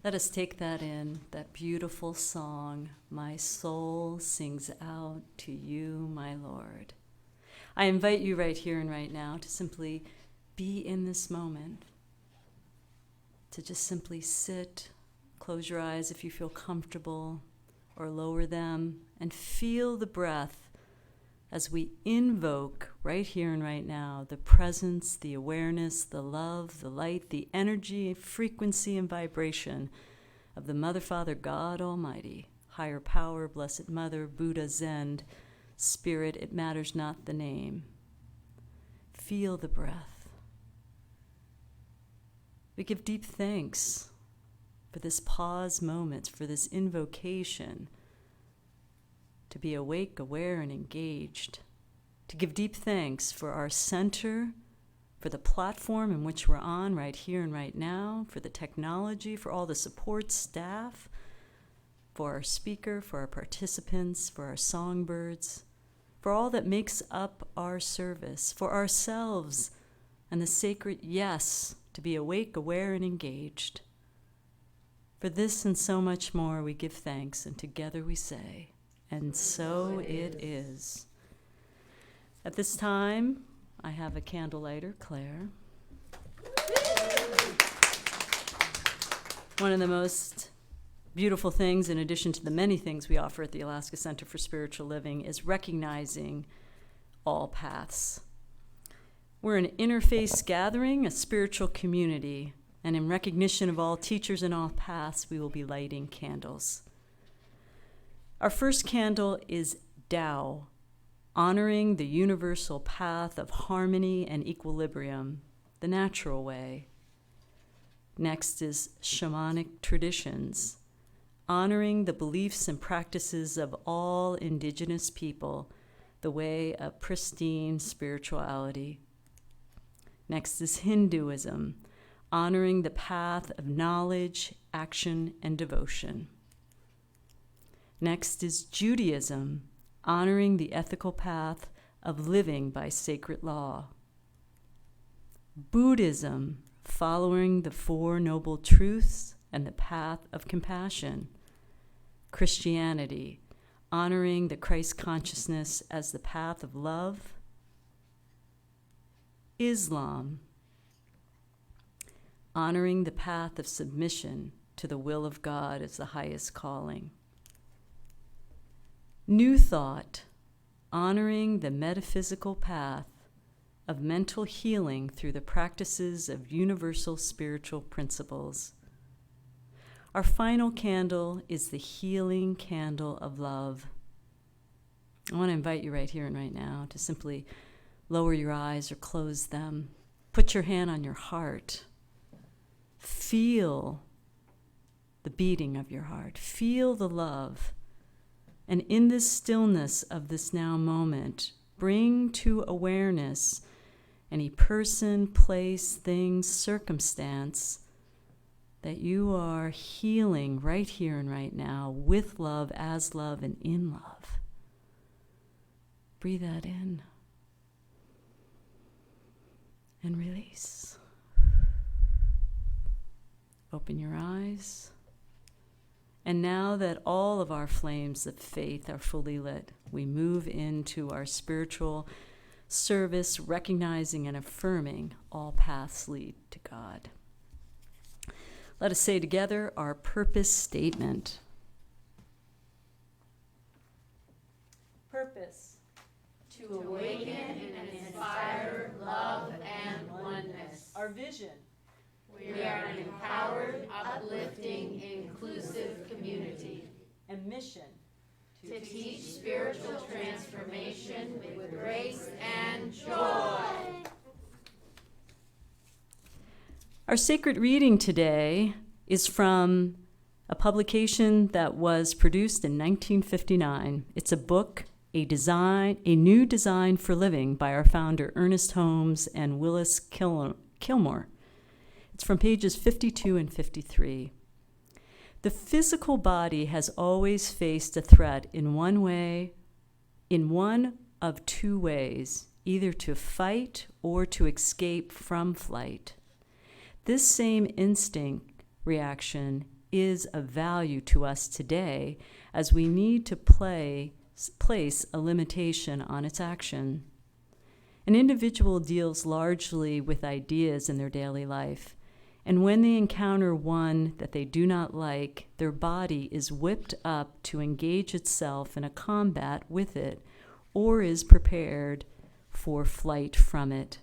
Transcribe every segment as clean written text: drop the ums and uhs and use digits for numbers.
Let us take that in, that beautiful song, "My soul sings out to you, my Lord." I invite you right here and right now to simply be in this moment, to just simply sit, close your eyes if you feel comfortable, or lower them, and feel the breath as we invoke right here and right now the presence, the awareness, the love, the light, the energy, frequency, and vibration of the Mother, Father, God Almighty, higher power, Blessed Mother, Buddha, Zen, Spirit, it matters not the name. Feel the breath. We give deep thanks for this pause moment, for this invocation, to be awake, aware, and engaged, to give deep thanks for our center, for the platform in which we're on right here and right now, for the technology, for all the support staff, for our speaker, for our participants, for our songbirds, for all that makes up our service, for ourselves and the sacred yes to be awake, aware, and engaged. For this and so much more we give thanks, and together we say, and so it is. At this time, I have a candle lighter, Claire. One of the most beautiful things, in addition to the many things we offer at the Alaska Center for Spiritual Living, is recognizing all paths. We're an interfaith gathering, a spiritual community, and in recognition of all teachers and all paths, we will be lighting candles. Our first candle is Tao, honoring the universal path of harmony and equilibrium, the natural way. Next is shamanic traditions, honoring the beliefs and practices of all indigenous people, the way of pristine spirituality. Next is Hinduism, honoring the path of knowledge, action, and devotion. Next is Judaism, honoring the ethical path of living by sacred law. Buddhism, following the Four Noble Truths and the path of compassion. Christianity, honoring the Christ consciousness as the path of love. Islam, honoring the path of submission to the will of God as the highest calling. New Thought, honoring the metaphysical path of mental healing through the practices of universal spiritual principles. Our final candle is the healing candle of love. I want to invite you right here and right now to simply lower your eyes or close them. Put your hand on your heart. Feel the beating of your heart. Feel the love. And in this stillness of this now moment, bring to awareness any person, place, thing, circumstance that you are healing right here and right now with love, as love, and in love. Breathe that in and release. Open your eyes. And now that all of our flames of faith are fully lit, we move into our spiritual service, recognizing and affirming all paths lead to God. Let us say together our purpose statement. Purpose: to awaken and inspire love and oneness. Our vision: we are an empowered, uplifting, inclusive community. And mission: to teach spiritual transformation with grace and joy. Our sacred reading today is from a publication that was produced in 1959. It's a book, A New Design for Living by our founder Ernest Holmes and Willis Kilmore. It's from pages 52 and 53. The physical body has always faced a threat in one of two ways, either to fight or to escape from flight. This same instinct reaction is of value to us today, as we need to place a limitation on its action. An individual deals largely with ideas in their daily life, and when they encounter one that they do not like, their body is whipped up to engage itself in a combat with it, or is prepared for flight from it.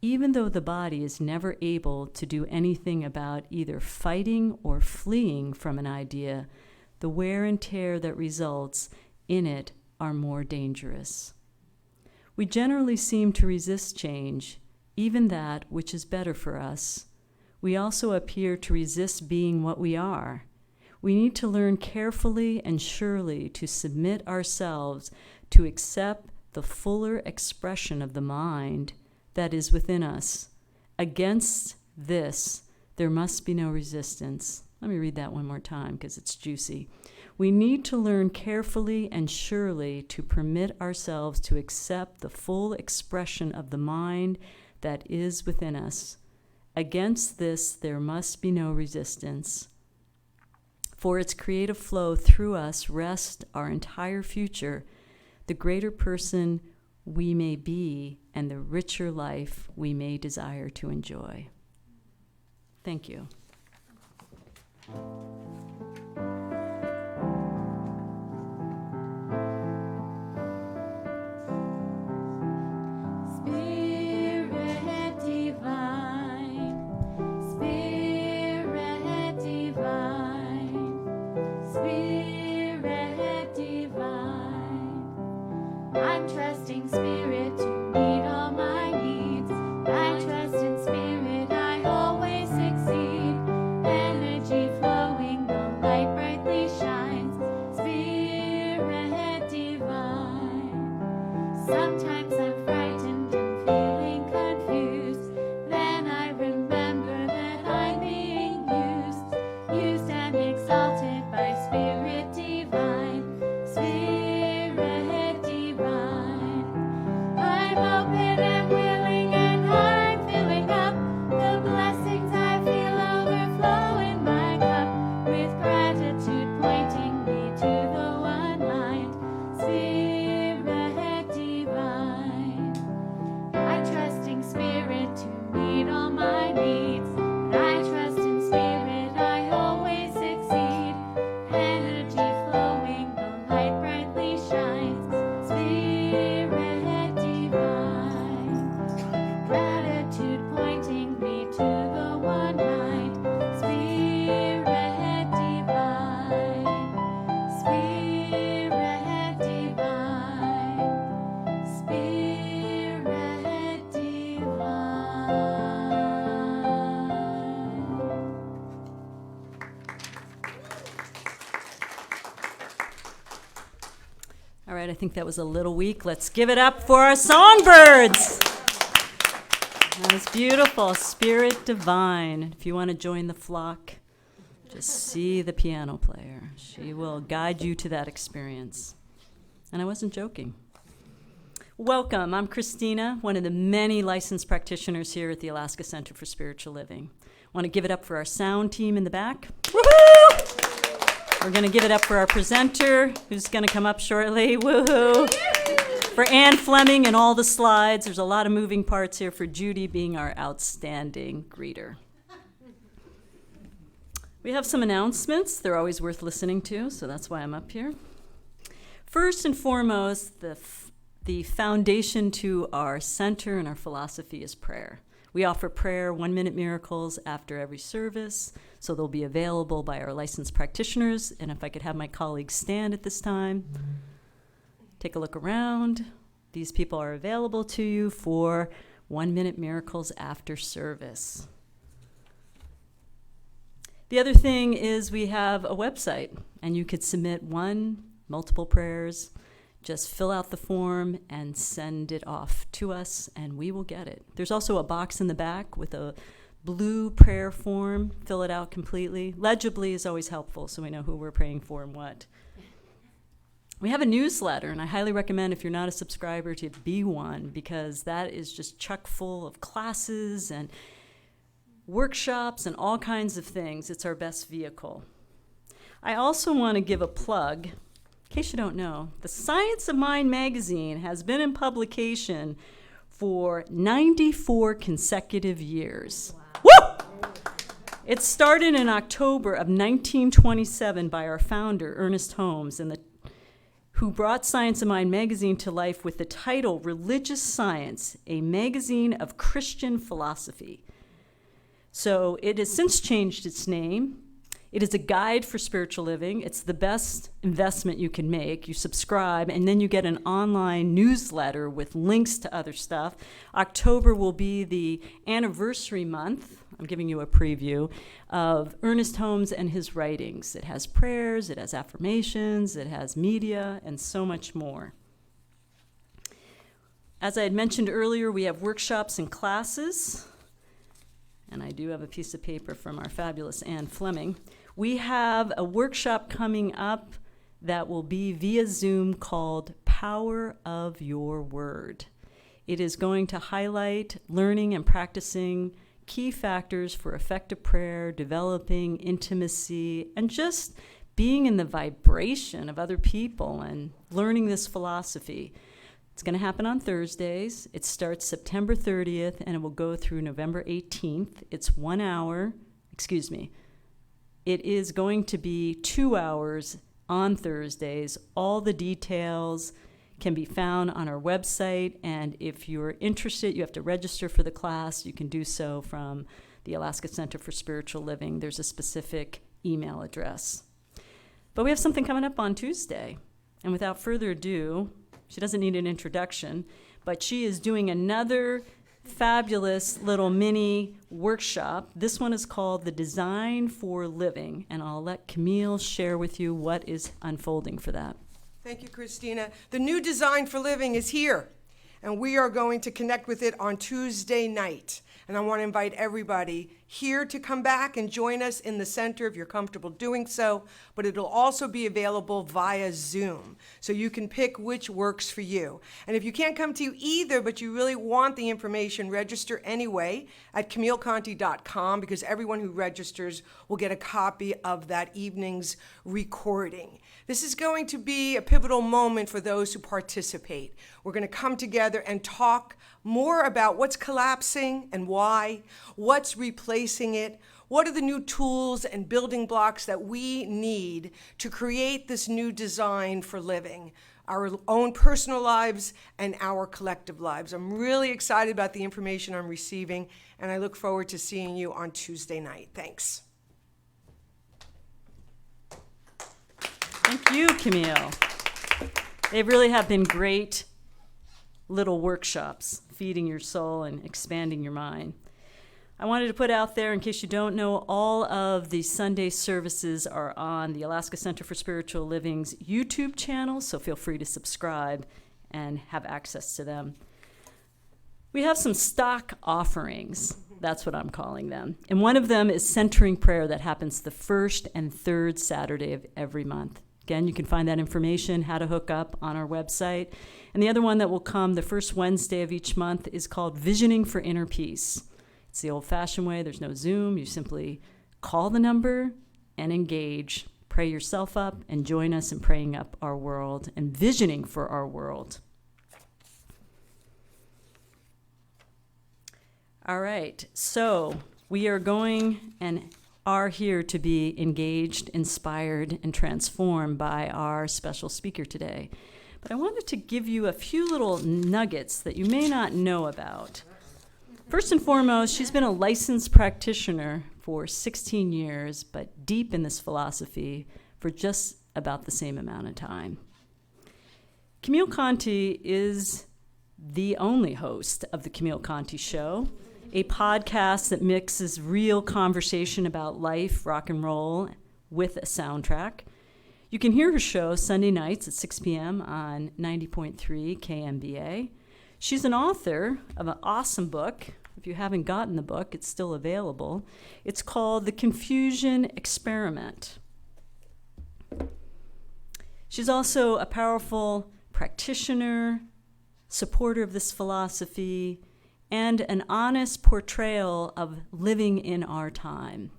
Even though the body is never able to do anything about either fighting or fleeing from an idea, the wear and tear that results in it are more dangerous. We generally seem to resist change, even that which is better for us. We also appear to resist being what we are. We need to learn carefully and surely to submit ourselves to accept the fuller expression of the mind that is within us. Against this, there must be no resistance. Let me read that one more time because it's juicy. We need to learn carefully and surely to permit ourselves to accept the full expression of the mind that is within us. Against this, there must be no resistance. For its creative flow through us rests our entire future, the greater person we may be, and the richer life we may desire to enjoy. Thank you. I'm trusting Spirit to meet all my needs. I trust in Spirit, I always succeed. Energy flowing, the light brightly shines. Spirit divine. Sometimes I'm frightened and feeling confused. Then I remember that I'm being used and exalted by Spirit divine. Spirit divine. I'm open and willing and I'm filling up. The blessings I feel overflow in my cup, with gratitude pointing me to the one mind. Spirit divine. I trust in Spirit to meet all my needs. I trust in Spirit, I always succeed. Energy flowing, the light brightly shines. Spirit divine. Gratitude pointing me to the one mind. Spirit divine. Spirit divine. Spirit divine. All right, I think that was a little weak. Let's give it up for our songbirds. That was beautiful. Spirit divine. If you want to join the flock, just see the piano player. She will guide you to that experience. And I wasn't joking. Welcome. I'm Christina, one of the many licensed practitioners here at the Alaska Center for Spiritual Living. Want to give it up for our sound team in the back. Woohoo! We're going to give it up for our presenter, who's going to come up shortly. Woohoo! For Ann Fleming and all the slides. There's a lot of moving parts here. For Judy being our outstanding greeter. We have some announcements. They're always worth listening to, so that's why I'm up here. First and foremost, the foundation to our center and our philosophy is prayer. We offer prayer 1-minute miracles after every service, so they'll be available by our licensed practitioners. And if I could have my colleagues stand at this time, take a look around. These people are available to you for 1-minute miracles after service. The other thing is we have a website, and you could submit multiple prayers. Just fill out the form and send it off to us, and we will get it. There's also a box in the back with a blue prayer form. Fill it out completely. Legibly is always helpful, so we know who we're praying for and what. We have a newsletter, and I highly recommend, if you're not a subscriber, to be one, because that is just chock full of classes and workshops, and all kinds of things. It's our best vehicle. I also want to give a plug, in case you don't know, the Science of Mind magazine has been in publication for 94 consecutive years. Wow. Woo! It started in October of 1927 by our founder, Ernest Holmes, who brought Science of Mind magazine to life with the title Religious Science, a magazine of Christian philosophy. So it has since changed its name. It is a guide for spiritual living. It's the best investment you can make. You subscribe, and then you get an online newsletter with links to other stuff. October will be the anniversary month. I'm giving you a preview of Ernest Holmes and his writings. It has prayers, it has affirmations, it has media, and so much more. As I had mentioned earlier, we have workshops and classes. And I do have a piece of paper from our fabulous Anne Fleming. We have a workshop coming up that will be via Zoom called Power of Your Word. It is going to highlight learning and practicing key factors for effective prayer, developing intimacy, and just being in the vibration of other people and learning this philosophy. It's going to happen on Thursdays. It starts September 30th, and it will go through November 18th. It's 1 hour. It is going to be 2 hours on Thursdays. All the details can be found on our website, and if you're interested, you have to register for the class. You can do so from the Alaska Center for Spiritual Living. There's a specific email address. But we have something coming up on Tuesday, and without further ado, she doesn't need an introduction, but she is doing another fabulous little mini workshop. This one is called The Design for Living, and I'll let Camille share with you what is unfolding for that. Thank you, Christina. The new Design for Living is here, and we are going to connect with it on Tuesday night. And I want to invite everybody here to come back and join us in the center if you're comfortable doing so, but it'll also be available via Zoom, so you can pick which works for you. And if you can't come to either, but you really want the information, register anyway at CamilleConte.com, because everyone who registers will get a copy of that evening's recording. This is going to be a pivotal moment for those who participate. We're going to come together and talk more about what's collapsing and why, what's replacing it, what are the new tools and building blocks that we need to create this new design for living, our own personal lives and our collective lives. I'm really excited about the information I'm receiving, and I look forward to seeing you on Tuesday night. Thanks. Thank you, Camille. They really have been great little workshops, feeding your soul and expanding your mind. I wanted to put out there, in case you don't know, all of the Sunday services are on the Alaska Center for Spiritual Living's YouTube channel, so feel free to subscribe and have access to them. We have some stock offerings. That's what I'm calling them. And one of them is Centering Prayer that happens the first and third Saturday of every month. Again, you can find that information, how to hook up, on our website. And the other one that will come the first Wednesday of each month is called Visioning for Inner Peace. It's the old-fashioned way. There's no Zoom. You simply call the number and engage. Pray yourself up and join us in praying up our world and visioning for our world. All right, so we are going and are here to be engaged, inspired, and transformed by our special speaker today. But I wanted to give you a few little nuggets that you may not know about. First and foremost, she's been a licensed practitioner for 16 years, but deep in this philosophy for just about the same amount of time. Camille Conte is the only host of The Camille Conte Show, a podcast that mixes real conversation about life, rock and roll, with a soundtrack. You can hear her show Sunday nights at 6 p.m. on 90.3 KMBA. She's an author of an awesome book. If you haven't gotten the book, it's still available. It's called The Confusion Experiment. She's also a powerful practitioner, supporter of this philosophy, and an honest portrayal of living in our time.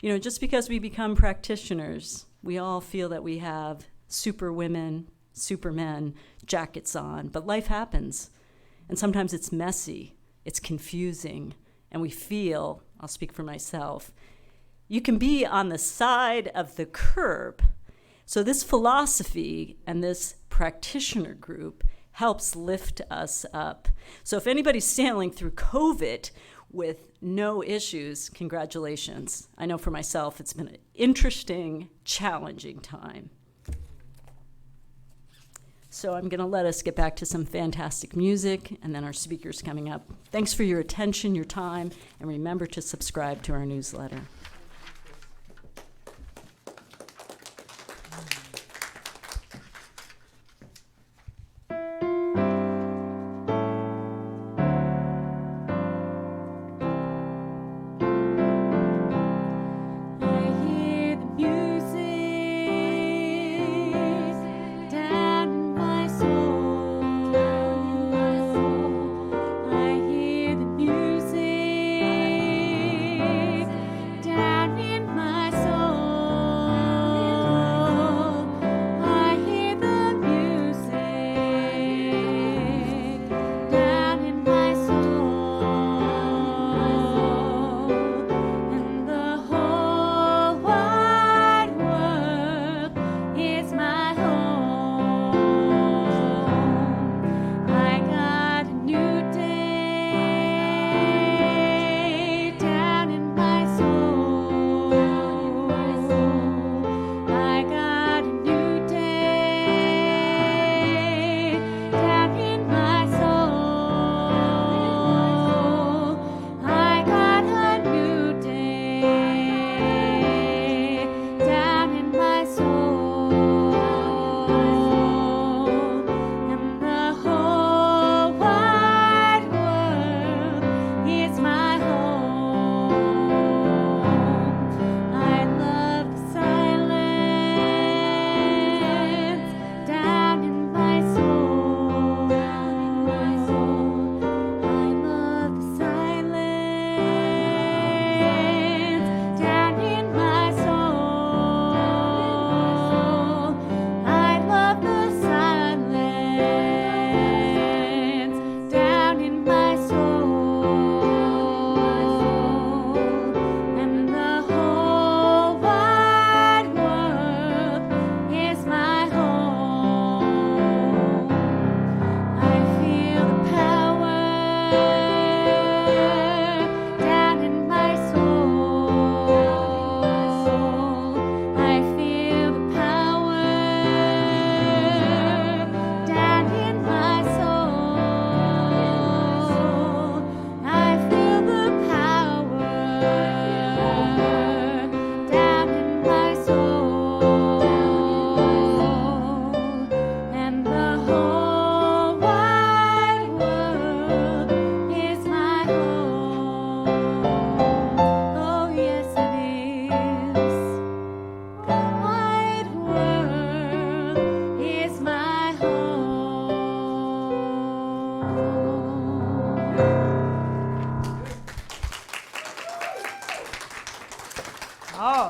You know, just because we become practitioners, we all feel that we have super women, supermen jackets on, but life happens. And sometimes it's messy, it's confusing, and we feel, I'll speak for myself, you can be on the side of the curb. So this philosophy and this practitioner group helps lift us up. So if anybody's sailing through COVID with no issues, congratulations. I know for myself it's been an interesting, challenging time. So I'm going to let us get back to some fantastic music, and then our speakers coming up. Thanks for your attention, your time, and remember to subscribe to our newsletter.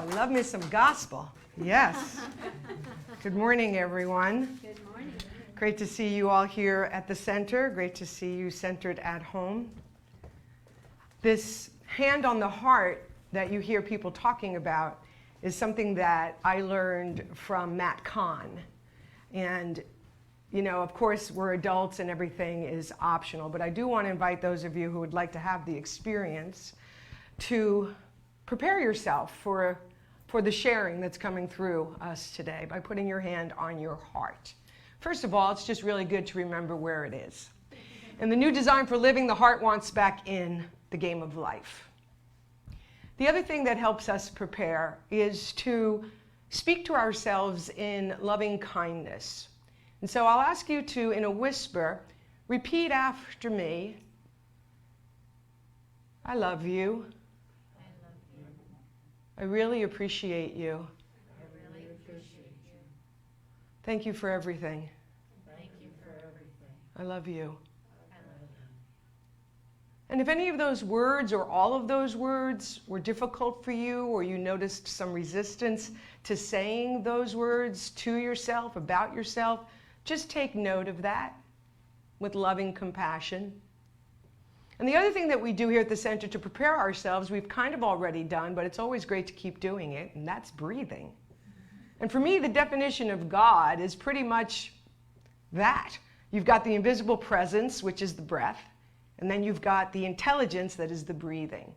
Love me some gospel. Yes. Good morning, everyone. Good morning. Great to see you all here at the center. Great to see you centered at home. This hand on the heart that you hear people talking about is something that I learned from Matt Kahn. And, you know, of course, we're adults and everything is optional, but I do want to invite those of you who would like to have the experience to prepare yourself for the sharing that's coming through us today by putting your hand on your heart. First of all, it's just really good to remember where it is. In the new design for living, the heart wants back in the game of life. The other thing that helps us prepare is to speak to ourselves in loving kindness. And so I'll ask you to, in a whisper, repeat after me. I love you. I really appreciate you. Thank you for everything. I love you. And if any of those words or all of those words were difficult for you, or you noticed some resistance to saying those words to yourself, about yourself, just take note of that with loving compassion. And the other thing that we do here at the center to prepare ourselves, we've kind of already done, but it's always great to keep doing it, and that's breathing. And for me, the definition of God is pretty much that. You've got the invisible presence, which is the breath, and then you've got the intelligence that is the breathing.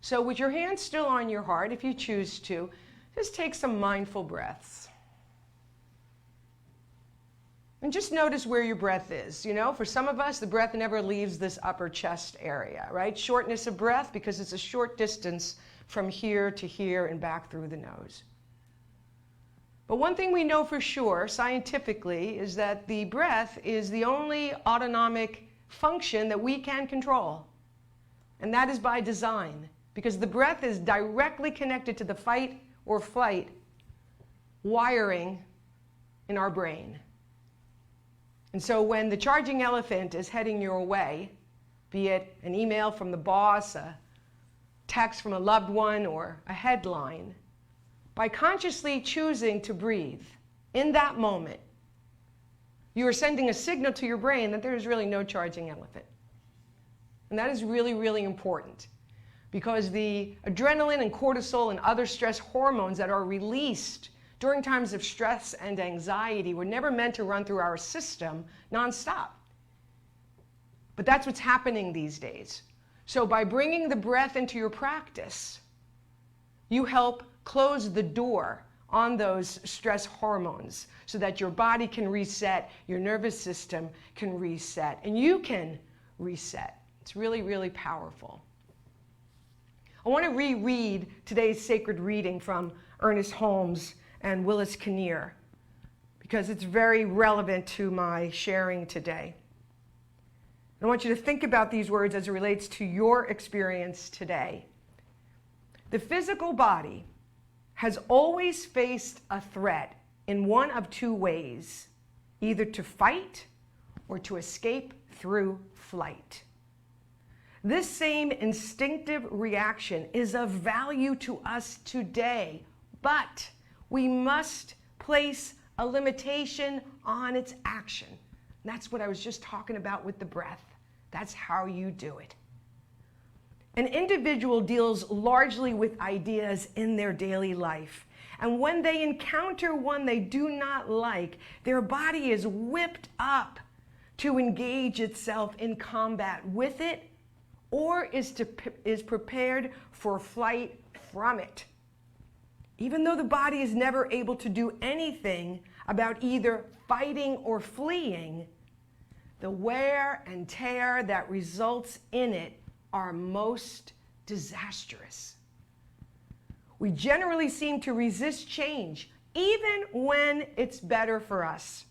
So with your hands still on your heart, if you choose to, just take some mindful breaths. And just notice where your breath is. You know, for some of us, the breath never leaves this upper chest area, right? Shortness of breath because it's a short distance from here to here and back through the nose. But one thing we know for sure, scientifically, is that the breath is the only autonomic function that we can control. And that is by design, because the breath is directly connected to the fight or flight wiring in our brain. And so when the charging elephant is heading your way, be it an email from the boss, a text from a loved one, or a headline, by consciously choosing to breathe in that moment, you are sending a signal to your brain that there is really no charging elephant. And that is really, really important, because the adrenaline and cortisol and other stress hormones that are released during times of stress and anxiety were never meant to run through our system nonstop. But that's what's happening these days. So by bringing the breath into your practice, you help close the door on those stress hormones so that your body can reset, your nervous system can reset, and you can reset. It's really, really powerful. I want to reread today's sacred reading from Ernest Holmes and Willis Kinnear, because it's very relevant to my sharing today. I want you to think about these words as it relates to your experience today. The physical body has always faced a threat in one of two ways, either to fight or to escape through flight. This same instinctive reaction is of value to us today, but we must place a limitation on its action. And that's what I was just talking about with the breath. That's how you do it. An individual deals largely with ideas in their daily life. And when they encounter one they do not like, their body is whipped up to engage itself in combat with it, or is prepared for flight from it. Even though the body is never able to do anything about either fighting or fleeing, the wear and tear that results in it are most disastrous. We generally seem to resist change, even when it's better for us.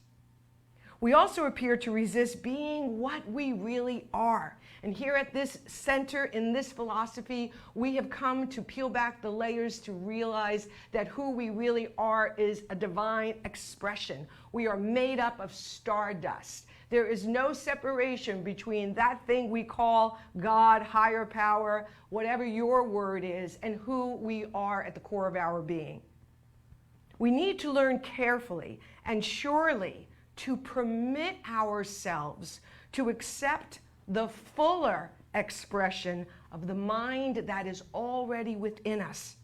We also appear to resist being what we really are. And here at this center, in this philosophy, we have come to peel back the layers to realize that who we really are is a divine expression. We are made up of stardust. There is no separation between that thing we call God, higher power, whatever your word is, and who we are at the core of our being. We need to learn carefully and surely to permit ourselves to accept the fuller expression of the mind that is already within us.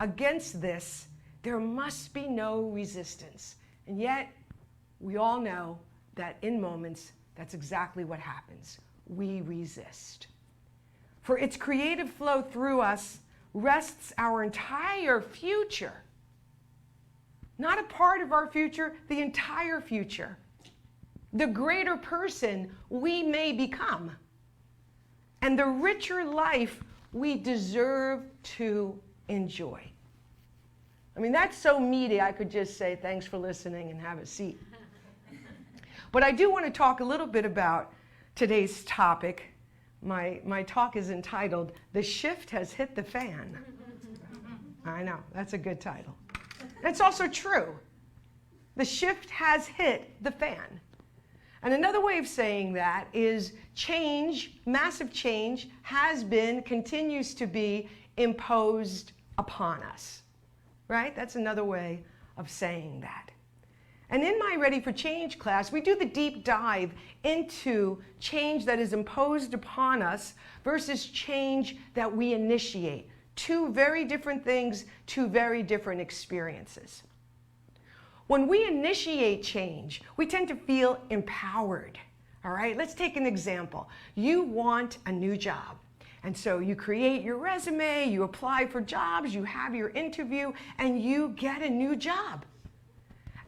Against this, there must be no resistance. And yet, we all know that in moments, that's exactly what happens. We resist. For its creative flow through us rests our entire future. Not a part of our future, the entire future. The greater person we may become, and the richer life we deserve to enjoy. I mean, that's so meaty, I could just say thanks for listening and have a seat. But I do want to talk a little bit about today's topic. My talk is entitled, "The Shift Has Hit the Fan." I know, that's a good title. It's also true. The shift has hit the fan. And another way of saying that is change, massive change, has been, continues to be imposed upon us, right? That's another way of saying that. And in my Ready for Change class, we do the deep dive into change that is imposed upon us versus change that we initiate. Two very different things, two very different experiences. When we initiate change, we tend to feel empowered. All right, let's take an example. You want a new job. And so you create your resume, you apply for jobs, you have your interview, and you get a new job.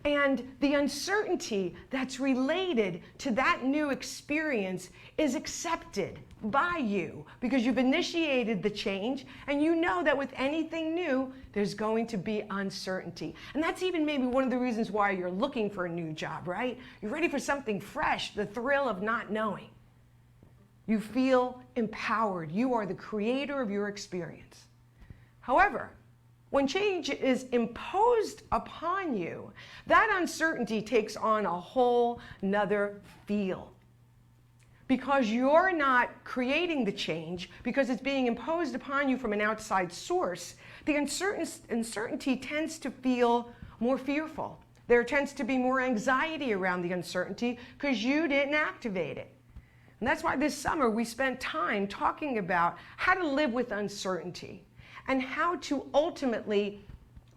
And the uncertainty that's related to that new experience is accepted by you because you've initiated the change, and you know that with anything new, there's going to be uncertainty. And that's even maybe one of the reasons why you're looking for a new job, right? You're ready for something fresh, the thrill of not knowing. You feel empowered. You are the creator of your experience. However, when change is imposed upon you, that uncertainty takes on a whole nother feel. Because you're not creating the change, because it's being imposed upon you from an outside source, the uncertainty tends to feel more fearful. There tends to be more anxiety around the uncertainty because you didn't activate it. And that's why this summer we spent time talking about how to live with uncertainty and how to ultimately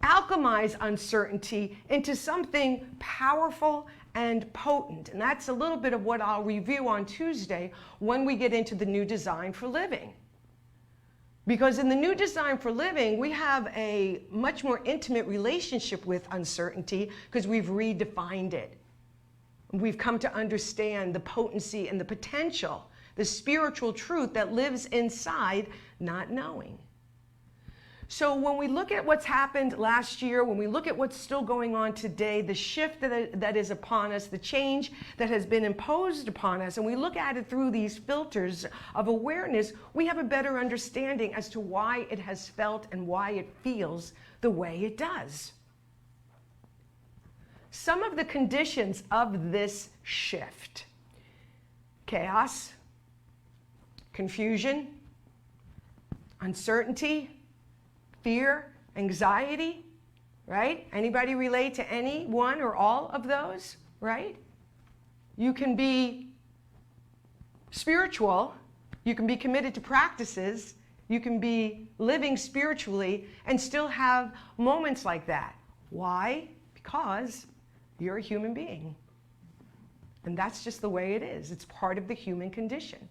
alchemize uncertainty into something powerful and potent. And that's a little bit of what I'll review on Tuesday when we get into the new design for living. Because in the new design for living, we have a much more intimate relationship with uncertainty because we've redefined it. We've come to understand the potency and the potential, the spiritual truth that lives inside not knowing. So when we look at what's happened last year, when we look at what's still going on today, the shift that is upon us, the change that has been imposed upon us, and we look at it through these filters of awareness, we have a better understanding as to why it has felt and why it feels the way it does. Some of the conditions of this shift: chaos, confusion, uncertainty, fear, anxiety, right? Anybody relate to any one or all of those, right? You can be spiritual, you can be committed to practices, you can be living spiritually and still have moments like that. Why? Because you're a human being. And that's just the way it is. It's part of the human condition.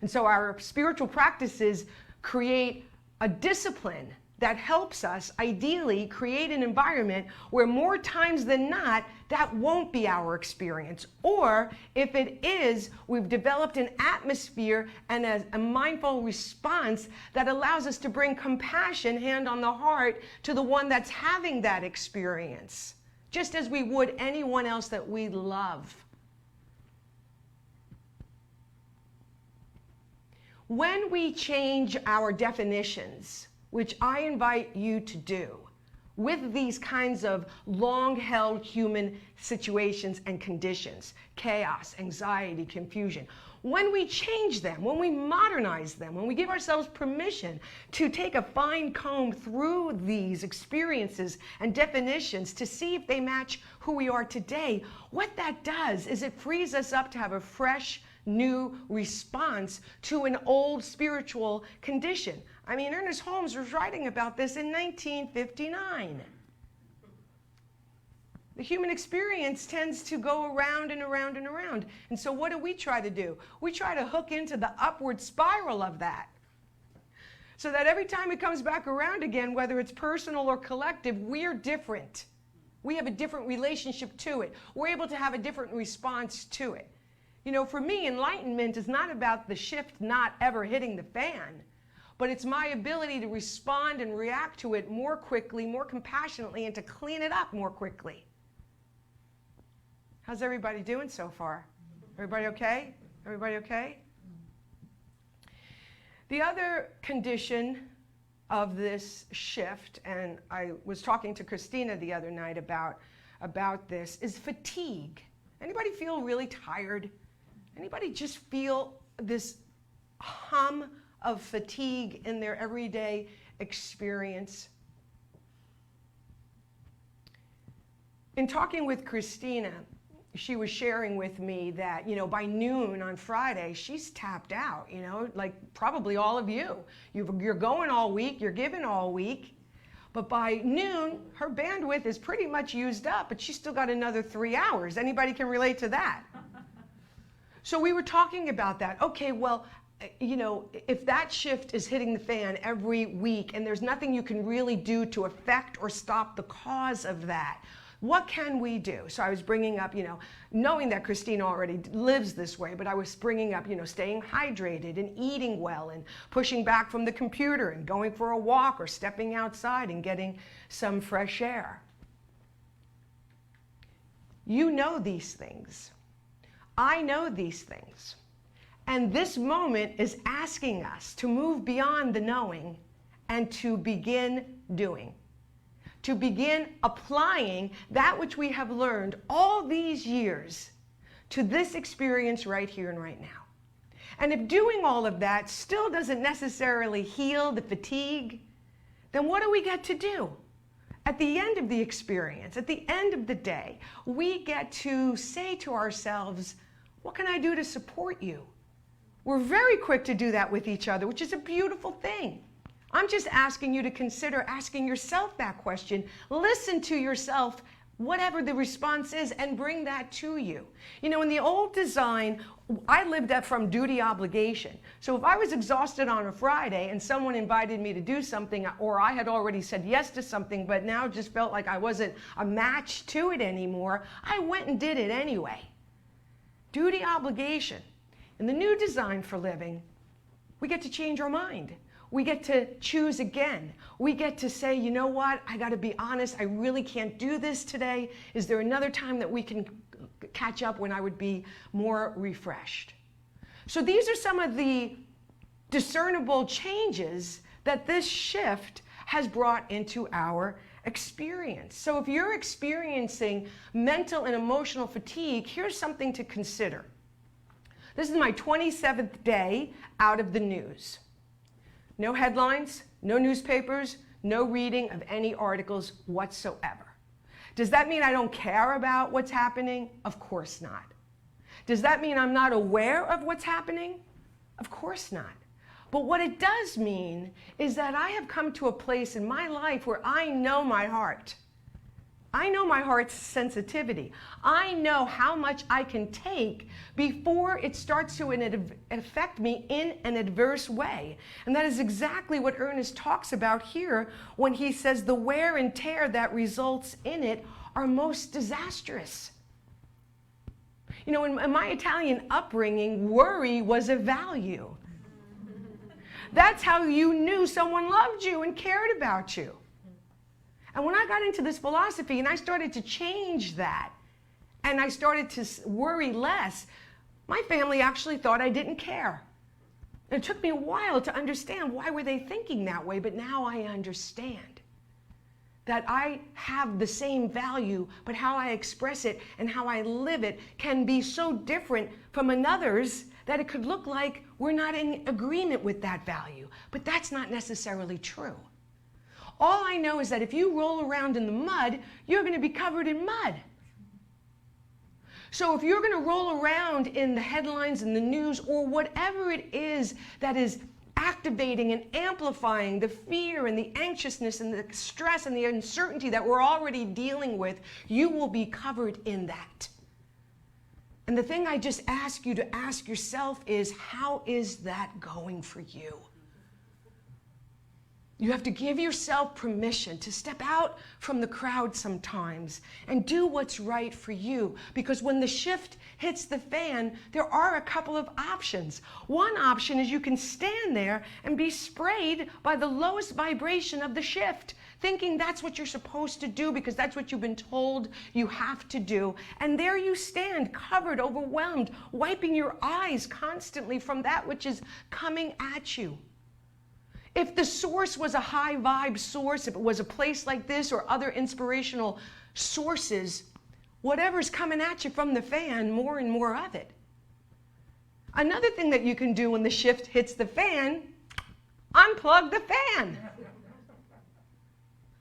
And so our spiritual practices create a discipline that helps us ideally create an environment where more times than not, that won't be our experience. Or if it is, we've developed an atmosphere and a mindful response that allows us to bring compassion, hand on the heart, to the one that's having that experience, just as we would anyone else that we love. When we change our definitions, which I invite you to do, with these kinds of long-held human situations and conditions, chaos, anxiety, confusion, when we change them, when we modernize them, when we give ourselves permission to take a fine comb through these experiences and definitions to see if they match who we are today, what that does is it frees us up to have a fresh, new response to an old spiritual condition. I mean, Ernest Holmes was writing about this in 1959. The human experience tends to go around and around and around. And so what do? We try to hook into the upward spiral of that. So that every time it comes back around again, whether it's personal or collective, we're different. We have a different relationship to it. We're able to have a different response to it. You know, for me, enlightenment is not about the shift not ever hitting the fan, but it's my ability to respond and react to it more quickly, more compassionately, and to clean it up more quickly. How's everybody doing so far? Everybody okay? Everybody okay? The other condition of this shift, and I was talking to Christina the other night about this, is fatigue. Anybody feel really tired? Anybody just feel this hum of fatigue in their everyday experience? In talking with Christina, she was sharing with me that, by noon on Friday, she's tapped out, like probably all of you. You're going all week, you're giving all week, but by noon, her bandwidth is pretty much used up, but she's still got another 3 hours. Anybody can relate to that? So we were talking about that. Okay, well, if that shift is hitting the fan every week and there's nothing you can really do to affect or stop the cause of that, what can we do? So I was bringing up, knowing that Christina already lives this way, but I was bringing up, staying hydrated and eating well and pushing back from the computer and going for a walk or stepping outside and getting some fresh air. You know these things. I know these things. And this moment is asking us to move beyond the knowing and to begin doing. To begin applying that which we have learned all these years to this experience right here and right now. And if doing all of that still doesn't necessarily heal the fatigue, then what do we get to do? At the end of the experience, at the end of the day, we get to say to ourselves, what can I do to support you? We're very quick to do that with each other, which is a beautiful thing. I'm just asking you to consider asking yourself that question. Listen to yourself, whatever the response is, and bring that to you. In the old design, I lived from duty obligation. So if I was exhausted on a Friday and someone invited me to do something, or I had already said yes to something, but now just felt like I wasn't a match to it anymore, I went and did it anyway. Duty obligation. In the new design for living, we get to change our mind. We get to choose again. We get to say, you know what, I got to be honest, I really can't do this today. Is there another time that we can catch up when I would be more refreshed? So these are some of the discernible changes that this shift has brought into our experience. So if you're experiencing mental and emotional fatigue, here's something to consider. This is my 27th day out of the news. No headlines, no newspapers, no reading of any articles whatsoever. Does that mean I don't care about what's happening? Of course not. Does that mean I'm not aware of what's happening? Of course not. But what it does mean is that I have come to a place in my life where I know my heart. I know my heart's sensitivity. I know how much I can take before it starts to affect me in an adverse way. And that is exactly what Ernest talks about here when he says the wear and tear that results in it are most disastrous. In my Italian upbringing, worry was a value. That's how you knew someone loved you and cared about you. And when I got into this philosophy and I started to change that, and I started to worry less, my family actually thought I didn't care. And it took me a while to understand why were they thinking that way, but now I understand that I have the same value, but how I express it and how I live it can be so different from another's that it could look like we're not in agreement with that value. But that's not necessarily true. All I know is that if you roll around in the mud, you're going to be covered in mud. So if you're going to roll around in the headlines and the news or whatever it is that is activating and amplifying the fear and the anxiousness and the stress and the uncertainty that we're already dealing with, you will be covered in that. And the thing I just ask you to ask yourself is, how is that going for you? You have to give yourself permission to step out from the crowd sometimes and do what's right for you. Because when the shift hits the fan, there are a couple of options. One option is you can stand there and be sprayed by the lowest vibration of the shift, thinking that's what you're supposed to do because that's what you've been told you have to do. And there you stand, covered, overwhelmed, wiping your eyes constantly from that which is coming at you. If the source was a high vibe source, if it was a place like this or other inspirational sources, whatever's coming at you from the fan, more and more of it. Another thing that you can do when the shift hits the fan, unplug the fan.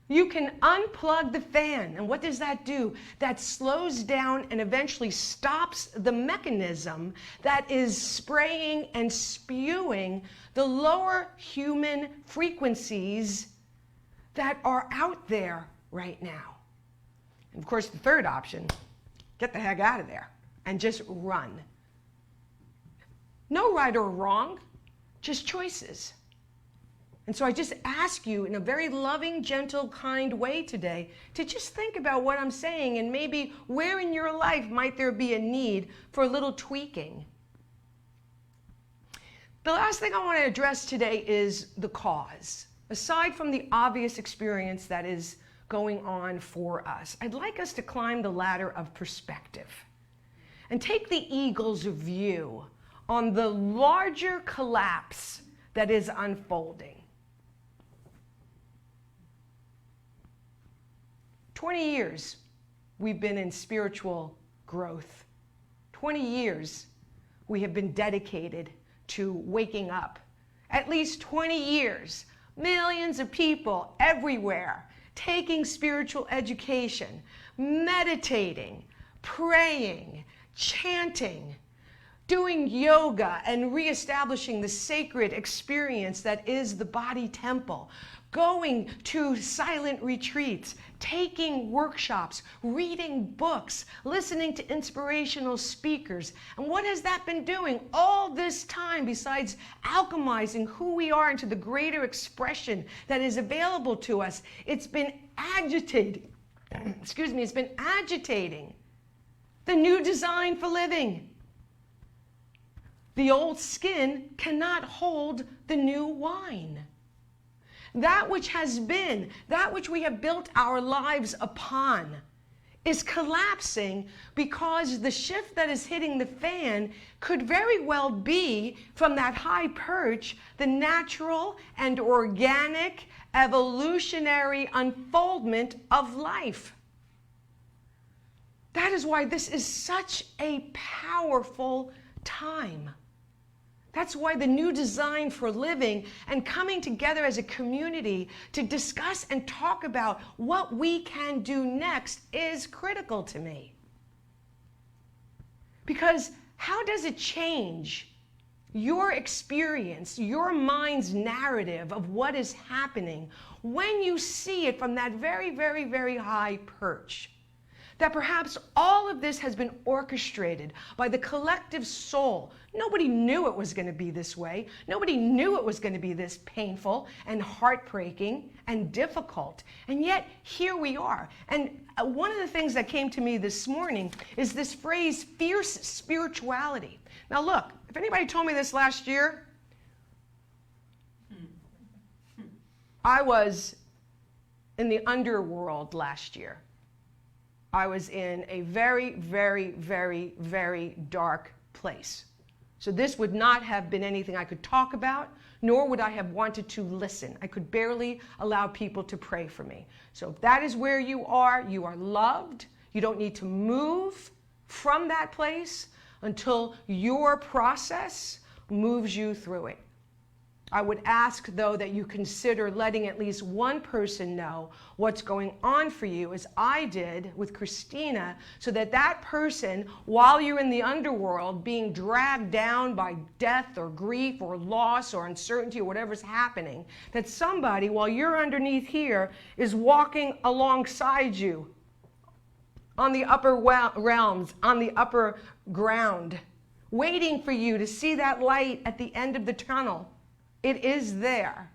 You can unplug the fan. And what does that do? That slows down and eventually stops the mechanism that is spraying and spewing the lower human frequencies that are out there right now. And of course, the third option, get the heck out of there and just run. No right or wrong, just choices. And so I just ask you in a very loving, gentle, kind way today to just think about what I'm saying and maybe where in your life might there be a need for a little tweaking. The last thing I want to address today is the cause. Aside from the obvious experience that is going on for us, I'd like us to climb the ladder of perspective and take the eagle's view on the larger collapse that is unfolding. 20 years we've been in spiritual growth. 20 years we have been dedicated to waking up. At least 20 years, millions of people everywhere taking spiritual education, meditating, praying, chanting, doing yoga and reestablishing the sacred experience that is the body temple, going to silent retreats, taking workshops, reading books, listening to inspirational speakers. And what has that been doing all this time besides alchemizing who we are into the greater expression that is available to us? It's been agitating, it's been agitating the new design for living. The old skin cannot hold the new wine. That which has been, that which we have built our lives upon, is collapsing because the shift that is hitting the fan could very well be from that high perch, the natural and organic evolutionary unfoldment of life. That is why this is such a powerful time. That's why the new design for living and coming together as a community to discuss and talk about what we can do next is critical to me. Because how does it change your experience, your mind's narrative of what is happening when you see it from that very, very, very high perch? That perhaps all of this has been orchestrated by the collective soul. Nobody knew it was going to be this way. Nobody knew it was going to be this painful and heartbreaking and difficult. And yet, here we are. And one of the things that came to me this morning is this phrase, fierce spirituality. Now look, if anybody told me this last year, I was in the underworld last year. I was in a very, very, very, very dark place. So this would not have been anything I could talk about, nor would I have wanted to listen. I could barely allow people to pray for me. So if that is where you are loved. You don't need to move from that place until your process moves you through it. I would ask, though, that you consider letting at least one person know what's going on for you, as I did with Christina, so that that person, while you're in the underworld, being dragged down by death or grief or loss or uncertainty or whatever's happening, that somebody, while you're underneath here, is walking alongside you on the upper realms, on the upper ground, waiting for you to see that light at the end of the tunnel. It is there,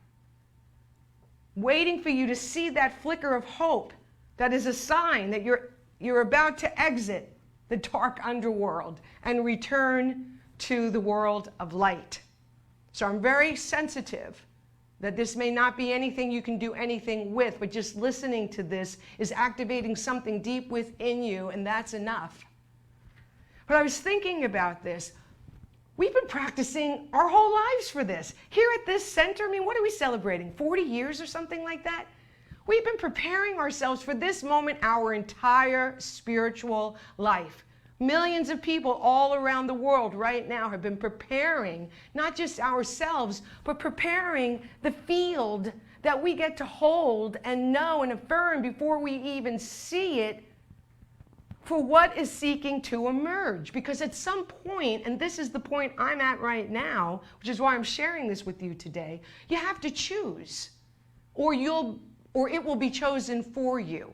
waiting for you to see that flicker of hope that is a sign that you're about to exit the dark underworld and return to the world of light. So I'm very sensitive that this may not be anything you can do anything with, but just listening to this is activating something deep within you, and that's enough. But I was thinking about this. We've been practicing our whole lives for this. Here at this center, I mean, what are we celebrating? 40 years or something like that? We've been preparing ourselves for this moment our entire spiritual life. Millions of people all around the world right now have been preparing, not just ourselves, but preparing the field that we get to hold and know and affirm before we even see it, for what is seeking to emerge. Because at some point, and this is the point I'm at right now, which is why I'm sharing this with you today, you have to choose, or it will be chosen for you.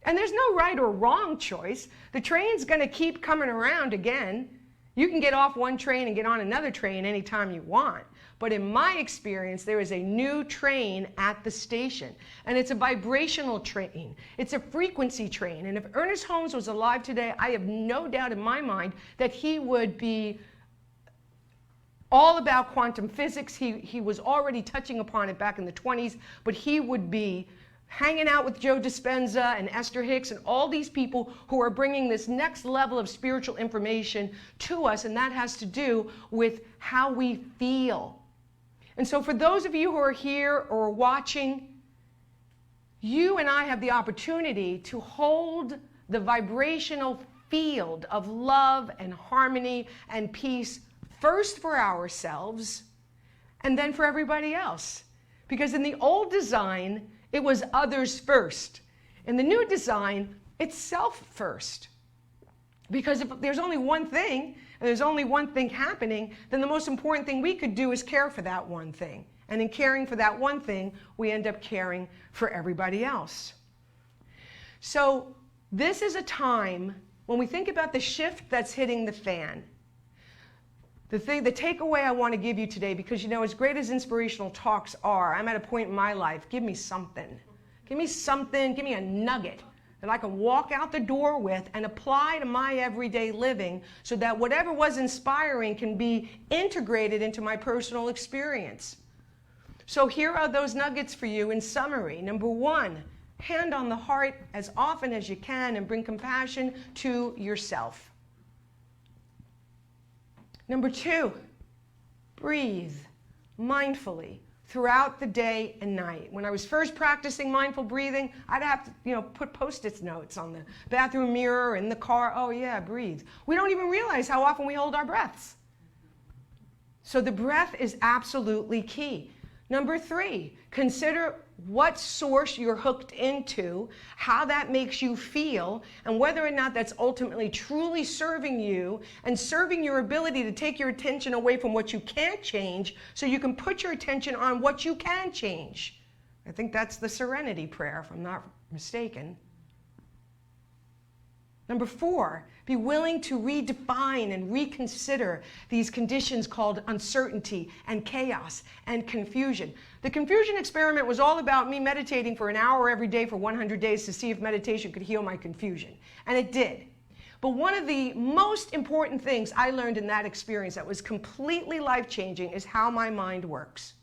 And there's no right or wrong choice. The train's going to keep coming around again. You can get off one train and get on another train anytime you want. But in my experience, there is a new train at the station. And it's a vibrational train. It's a frequency train. And if Ernest Holmes was alive today, I have no doubt in my mind that he would be all about quantum physics. He was already touching upon it back in the 20s, but he would be hanging out with Joe Dispenza and Esther Hicks and all these people who are bringing this next level of spiritual information to us, and that has to do with how we feel. And so for those of you who are here or watching, you and I have the opportunity to hold the vibrational field of love and harmony and peace first for ourselves and then for everybody else. Because in the old design, it was others first. In the new design, it's self first. Because if there's only one thing, and there's only one thing happening, then the most important thing we could do is care for that one thing. And in caring for that one thing, we end up caring for everybody else. So this is a time when we think about the shift that's hitting the fan. The takeaway I want to give you today, because you know, as great as inspirational talks are, I'm at a point in my life, give me something. Give me something, give me a nugget that I can walk out the door with and apply to my everyday living so that whatever was inspiring can be integrated into my personal experience. So here are those nuggets for you in summary. Number one, hand on the heart as often as you can and bring compassion to yourself. Number two, breathe mindfully throughout the day and night. When I was first practicing mindful breathing, I'd have to, put Post-it notes on the bathroom mirror, in the car. Oh yeah, breathe. We don't even realize how often we hold our breaths. So the breath is absolutely key. Number three, consider what source you're hooked into, how that makes you feel, and whether or not that's ultimately truly serving you and serving your ability to take your attention away from what you can't change so you can put your attention on what you can change. I think that's the serenity prayer, if I'm not mistaken. Number four, be willing to redefine and reconsider these conditions called uncertainty and chaos and confusion. The confusion experiment was all about me meditating for an hour every day for 100 days to see if meditation could heal my confusion. And it did. But one of the most important things I learned in that experience that was completely life-changing is how my mind works.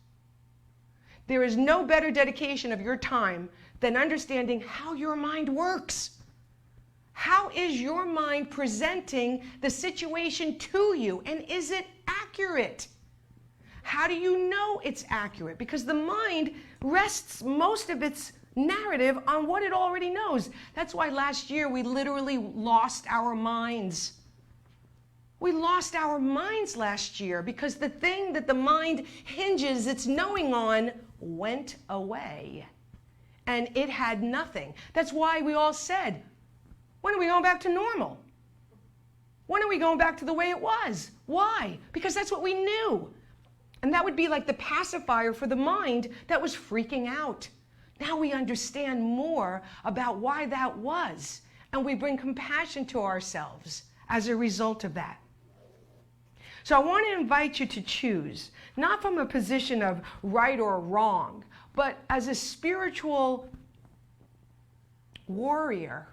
There is no better dedication of your time than understanding how your mind works. How is your mind presenting the situation to you? And is it accurate? How do you know it's accurate? Because the mind rests most of its narrative on what it already knows. That's why last year we literally lost our minds. We lost our minds last year because the thing that the mind hinges its knowing on went away. And it had nothing. That's why we all said, when are we going back to normal? When are we going back to the way it was? Why? Because that's what we knew. And that would be like the pacifier for the mind that was freaking out. Now we understand more about why that was, and we bring compassion to ourselves as a result of that. So I want to invite you to choose, not from a position of right or wrong, but as a spiritual warrior.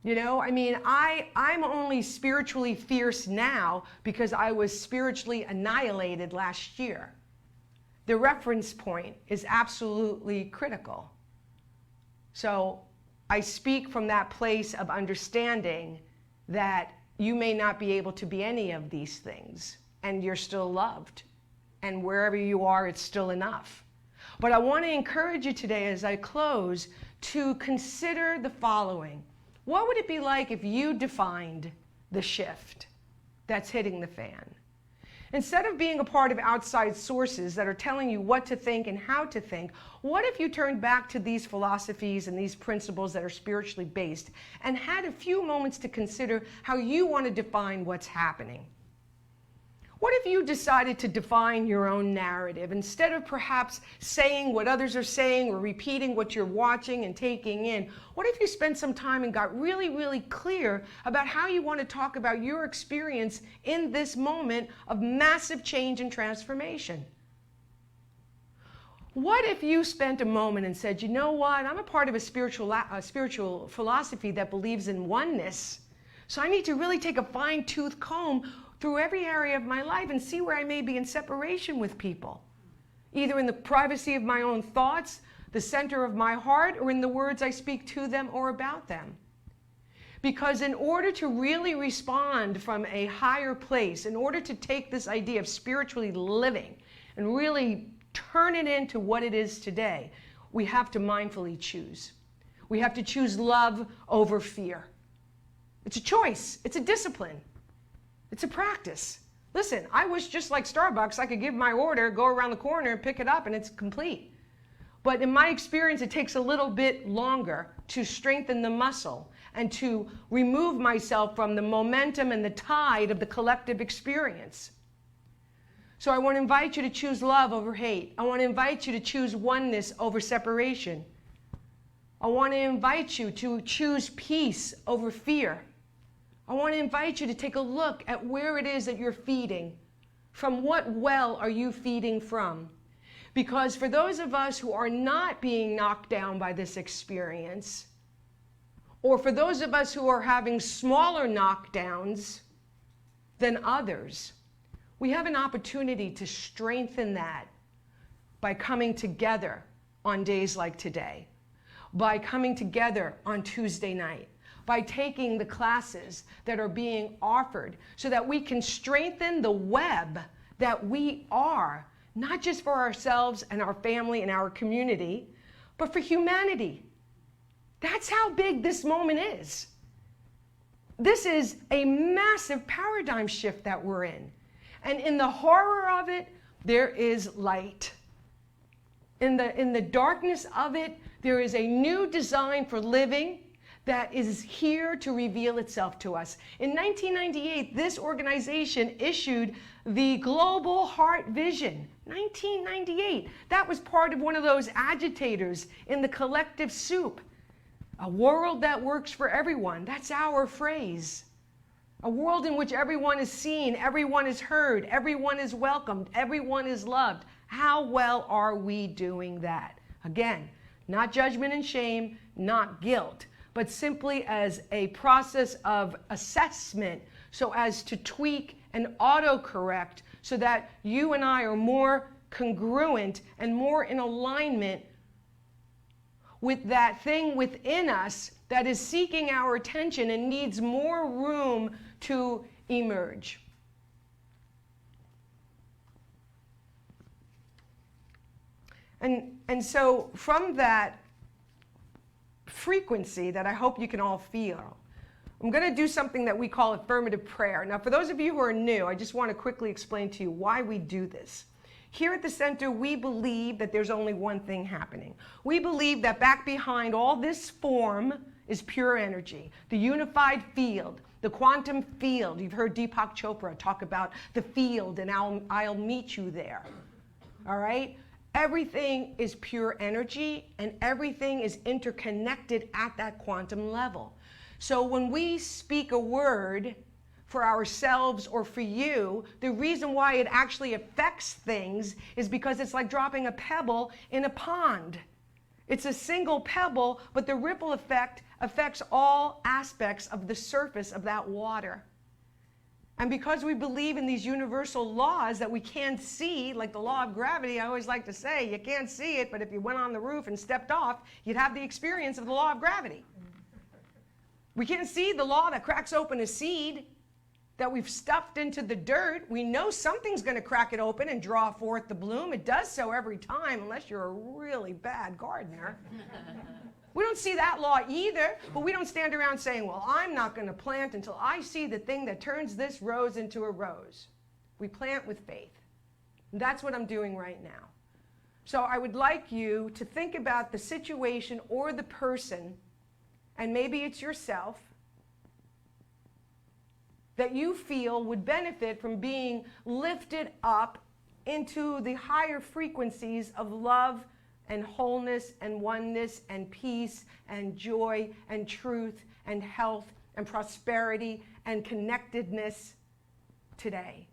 I'm only spiritually fierce now because I was spiritually annihilated last year. The reference point is absolutely critical. So I speak from that place of understanding that you may not be able to be any of these things, and you're still loved. And wherever you are, it's still enough. But I want to encourage you today as I close to consider the following. What would it be like if you defined the shift that's hitting the fan? Instead of being a part of outside sources that are telling you what to think and how to think, what if you turned back to these philosophies and these principles that are spiritually based and had a few moments to consider how you want to define what's happening? What if you decided to define your own narrative instead of perhaps saying what others are saying or repeating what you're watching and taking in? What if you spent some time and got really, really clear about how you want to talk about your experience in this moment of massive change and transformation? What if you spent a moment and said, you know what, I'm a part of a spiritual philosophy that believes in oneness, so I need to really take a fine-tooth comb through every area of my life and see where I may be in separation with people, either in the privacy of my own thoughts, the center of my heart, or in the words I speak to them or about them. Because in order to really respond from a higher place, in order to take this idea of spiritually living and really turn it into what it is today, we have to mindfully choose. We have to choose love over fear. It's a choice. It's a discipline. It's a practice. Listen, I wish just like Starbucks, I could give my order, go around the corner and pick it up and it's complete. But in my experience, it takes a little bit longer to strengthen the muscle and to remove myself from the momentum and the tide of the collective experience. So I want to invite you to choose love over hate. I want to invite you to choose oneness over separation. I want to invite you to choose peace over fear. I want to invite you to take a look at where it is that you're feeding. From what well are you feeding from? Because for those of us who are not being knocked down by this experience, or for those of us who are having smaller knockdowns than others, we have an opportunity to strengthen that by coming together on days like today, by coming together on Tuesday night, by taking the classes that are being offered so that we can strengthen the web that we are, not just for ourselves and our family and our community, but for humanity. That's how big this moment is. This is a massive paradigm shift that we're in. And in the horror of it, there is light. In the darkness of it, there is a new design for living that is here to reveal itself to us. In 1998, this organization issued the Global Heart Vision. 1998. That was part of one of those agitators in the collective soup. A world that works for everyone. That's our phrase. A world in which everyone is seen, everyone is heard, everyone is welcomed, everyone is loved. How well are we doing that? Again, not judgment and shame, not guilt, but simply as a process of assessment so as to tweak and autocorrect so that you and I are more congruent and more in alignment with that thing within us that is seeking our attention and needs more room to emerge. And so from that frequency that I hope you can all feel, I'm going to do something that we call affirmative prayer. Now, for those of you who are new, I just want to quickly explain to you why we do this. Here at the center, we believe that there's only one thing happening. We believe that back behind all this form is pure energy, the unified field, the quantum field. You've heard Deepak Chopra talk about the field, and I'll meet you there. All right? Everything is pure energy, and everything is interconnected at that quantum level. So when we speak a word for ourselves or for you, the reason why it actually affects things is because it's like dropping a pebble in a pond. It's a single pebble, but the ripple effect affects all aspects of the surface of that water. And because we believe in these universal laws that we can't see, like the law of gravity, I always like to say, you can't see it, but if you went on the roof and stepped off, you'd have the experience of the law of gravity. We can't see the law that cracks open a seed. that we've stuffed into the dirt. We know something's going to crack it open and draw forth the bloom. It does so every time, unless you're a really bad gardener. We don't see that law either, but we don't stand around saying, well, I'm not going to plant until I see the thing that turns this rose into a rose. We plant with faith. And that's what I'm doing right now. So I would like you to think about the situation or the person, and maybe it's yourself, that you feel would benefit from being lifted up into the higher frequencies of love and wholeness and oneness and peace and joy and truth and health and prosperity and connectedness today.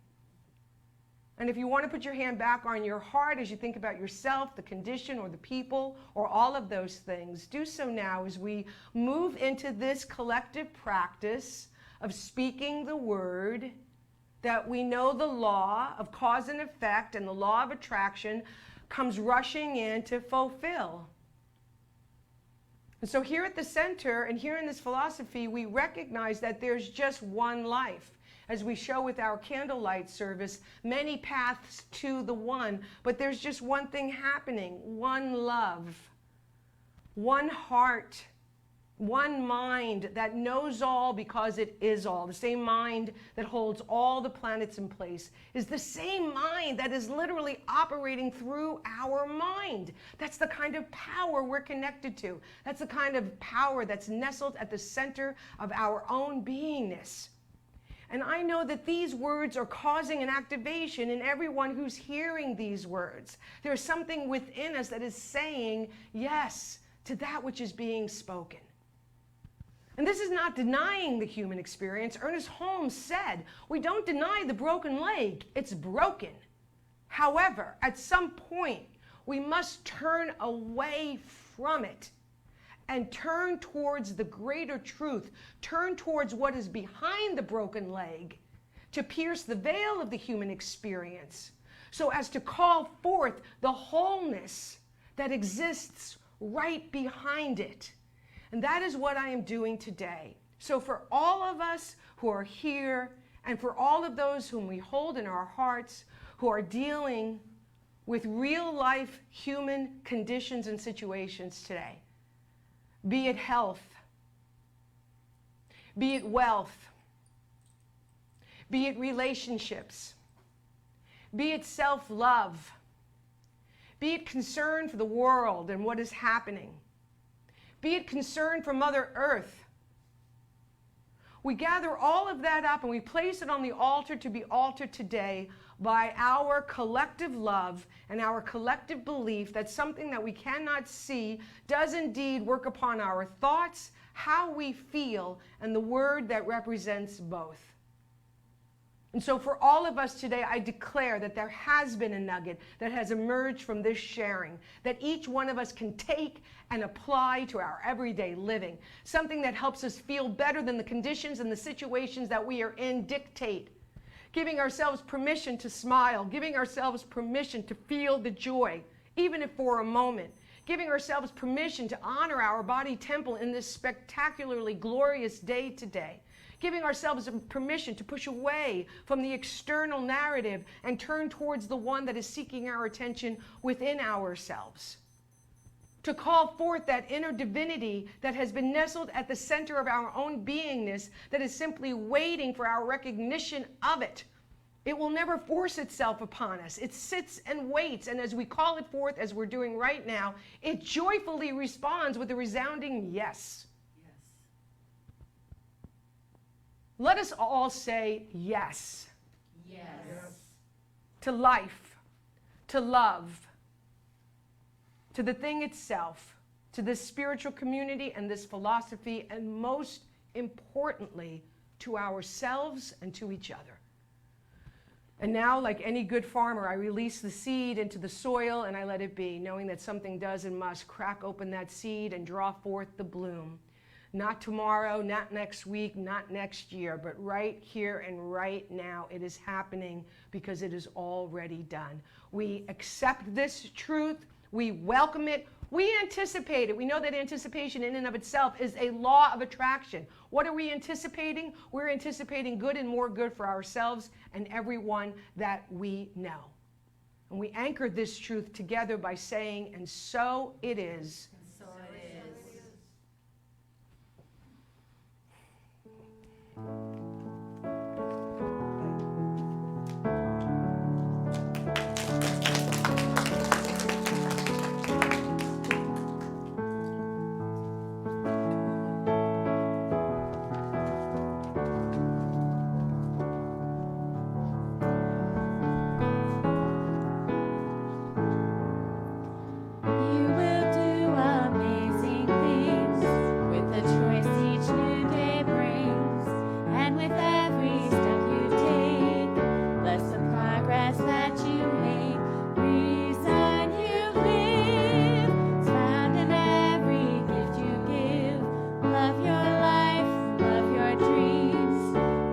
And if you want to put your hand back on your heart as you think about yourself, the condition, or the people, or all of those things, do so now as we move into this collective practice of speaking the word that we know the law of cause and effect and the law of attraction comes rushing in to fulfill. And so here at the center and here in this philosophy, we recognize that there's just one life. As we show with our candlelight service, many paths to the one, but there's just one thing happening, one love, one heart, one mind that knows all because it is all. The same mind that holds all the planets in place is the same mind that is literally operating through our mind. That's the kind of power we're connected to. That's the kind of power that's nestled at the center of our own beingness. And I know that these words are causing an activation in everyone who's hearing these words. There's something within us that is saying yes to that which is being spoken. And this is not denying the human experience. Ernest Holmes said, we don't deny the broken leg, it's broken. However, at some point, we must turn away from it and turn towards the greater truth, turn towards what is behind the broken leg to pierce the veil of the human experience so as to call forth the wholeness that exists right behind it. And that is what I am doing today. So for all of us who are here and for all of those whom we hold in our hearts who are dealing with real life human conditions and situations today, be it health, be it wealth, be it relationships, be it self-love, be it concern for the world and what is happening, be it concern for Mother Earth. We gather all of that up and we place it on the altar to be altered today by our collective love and our collective belief that something that we cannot see does indeed work upon our thoughts, how we feel, and the word that represents both. And so for all of us today, I declare that there has been a nugget that has emerged from this sharing, that each one of us can take and apply to our everyday living, something that helps us feel better than the conditions and the situations that we are in dictate. Giving ourselves permission to smile, giving ourselves permission to feel the joy, even if for a moment. Giving ourselves permission to honor our body temple in this spectacularly glorious day today. Giving ourselves permission to push away from the external narrative and turn towards the one that is seeking our attention within ourselves. To call forth that inner divinity that has been nestled at the center of our own beingness that is simply waiting for our recognition of it. It will never force itself upon us. It sits and waits, and as we call it forth, as we're doing right now, it joyfully responds with a resounding yes. Let us all say yes. Yes. To life, to love, to the thing itself, to this spiritual community and this philosophy, and most importantly, to ourselves and to each other. And now, like any good farmer, I release the seed into the soil and I let it be, knowing that something does and must crack open that seed and draw forth the bloom. Not tomorrow, not next week, not next year, but right here and right now it is happening because it is already done. We accept this truth, we welcome it, We anticipate it. We know that anticipation in and of itself is a law of attraction. What are we anticipating? We're anticipating good and more good for ourselves and everyone that we know. And we anchor this truth together by saying, and so it is. And so it is. You will do amazing things with the choice each new day brings, and with every step you take, bless the progress that you make. Reason you live is found in every gift you give. Love your life, love your dreams.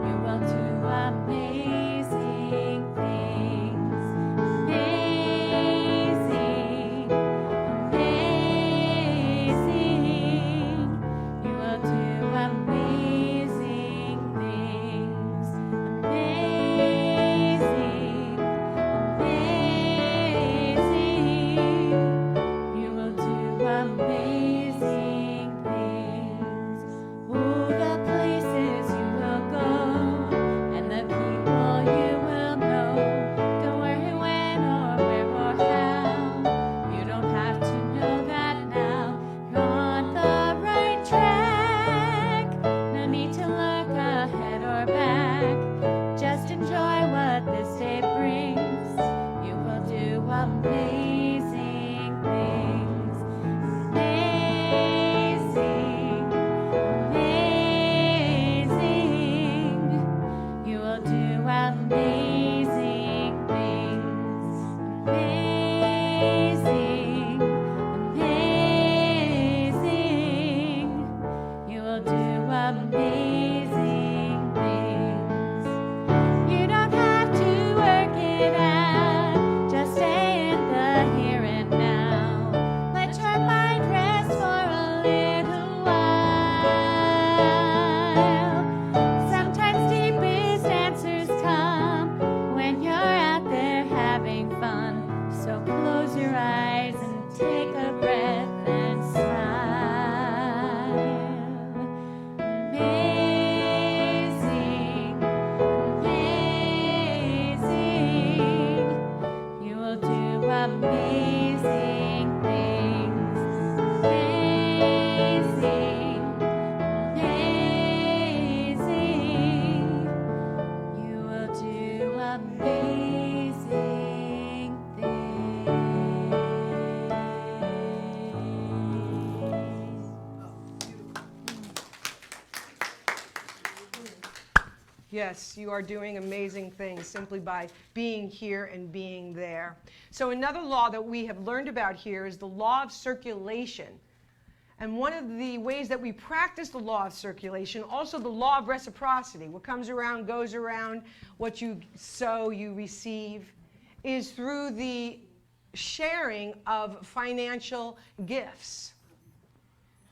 You will do amazing things. Amazing. Amazing, you will do amazing things. Amazing, amazing, you will do amazing things. Oh, the places you will go and the people you will know. Don't worry when or where or how. You don't have to know that now. You're on the right track. No need to look ahead or back. Just enjoy what this day brings. You will do amazing things. Amazing, amazing. You will do amazing things. Amazing, amazing. You will do amazing things. You don't have to work it out. Just stay in the here and now. Let your mind rest for a little while. Sometimes deepest answers come when you're out there having fun. So close your eyes and take a breath and smile. Amazing, amazing. You will do amazing things. Amazing, amazing. You will do amazing things. Yes, you are doing amazing things simply by being here and being there. So another law that we have learned about here is the law of circulation. And one of the ways that we practice the law of circulation, also the law of reciprocity, what comes around goes around, what you sow, you receive, is through the sharing of financial gifts.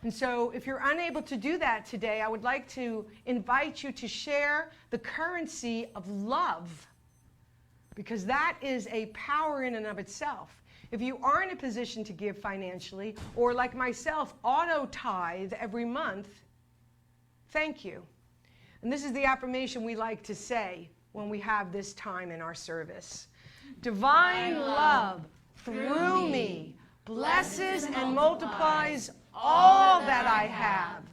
And so if you're unable to do that today, I would like to invite you to share the currency of love, because that is a power in and of itself. If you are in a position to give financially, or like myself, auto-tithe every month, thank you. And this is the affirmation we like to say when we have this time in our service. Divine love through me blesses and multiplies all that I have,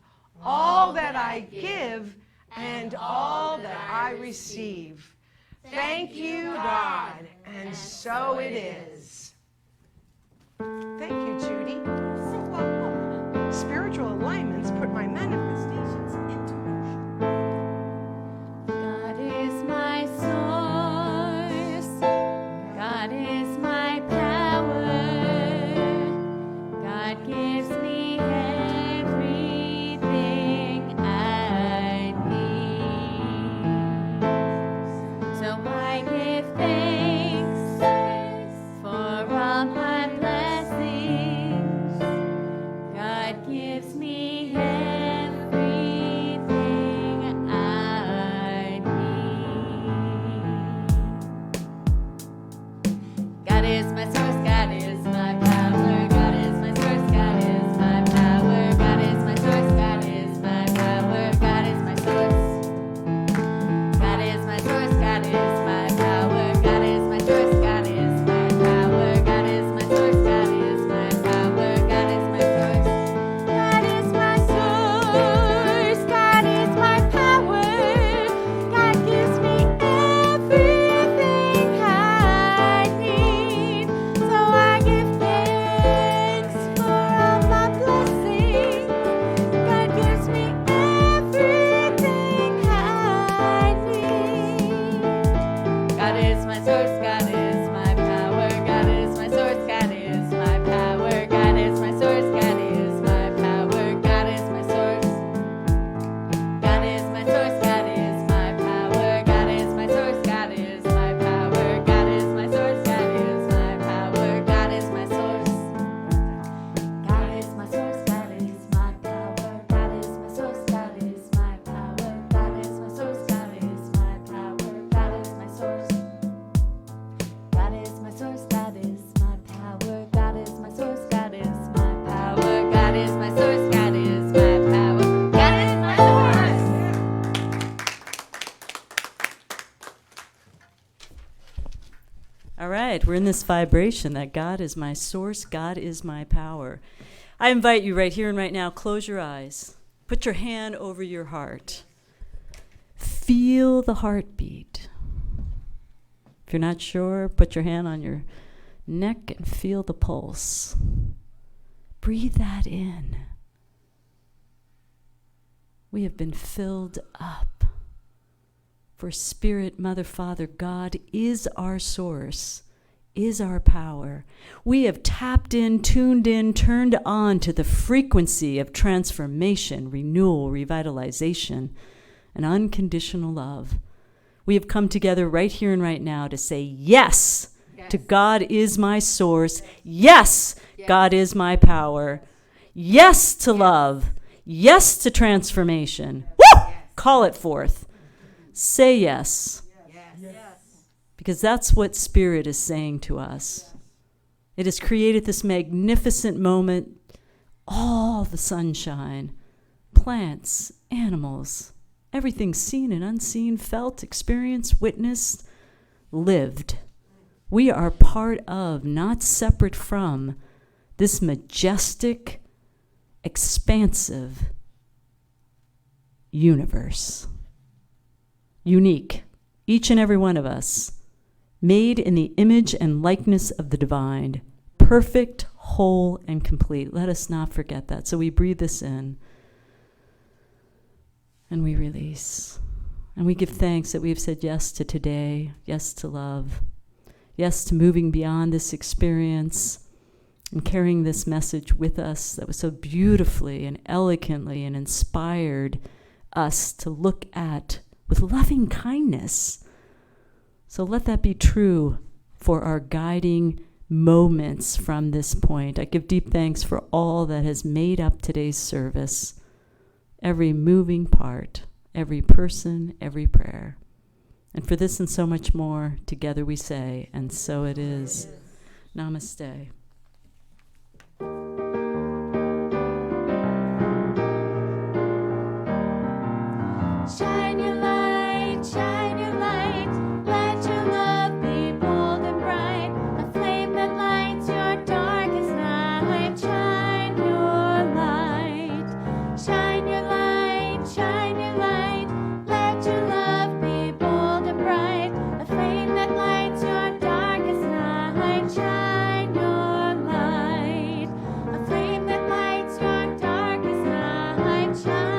all that I give, and all that I receive. Thank you, God, and so it is. Thank you, Judy. So welcome. Spiritual alignments put my manifestations into motion. God is my source. God is my power. God gives me everything I need. So I give thanks for all my blessings. right. We're in this vibration that God is my source, God is my power. I invite you right here and right now, close your eyes. Put your hand over your heart. Feel the heartbeat. If you're not sure, put your hand on your neck and feel the pulse. Breathe that in. We have been filled up. For Spirit, Mother, Father, God is our source, is our power. We have tapped in, tuned in, turned on to the frequency of transformation, renewal, revitalization, and unconditional love. We have come together right here and right now to say yes, to God is my source. Yes, God is my power. Yes to love. Yes to transformation. Woo! Call it forth. Say yes. Because that's what Spirit is saying to us. It has created this magnificent moment, all the sunshine, plants, animals, everything seen and unseen, felt, experienced, witnessed, lived. We are part of, not separate from, this majestic, expansive universe. Unique, each and every one of us, made in the image and likeness of the divine, perfect, whole, and complete. Let us not forget that. So we breathe this in, and we release. And we give thanks that we've said yes to today, yes to love, yes to moving beyond this experience and carrying this message with us that was so beautifully and eloquently and inspired us to look at with loving kindness. So let that be true for our guiding moments from this point. I give deep thanks for all that has made up today's service, every moving part, every person, every prayer. And for this and so much more, together we say, and so it is. Namaste. Shine your light, shine your light. Let your love be bold and bright. A flame that lights your darkest night. Shine your light, shine your light, shine your light. Let your love be bold and bright. A flame that lights your darkest night. Shine your light. A flame that lights your darkest night. Shine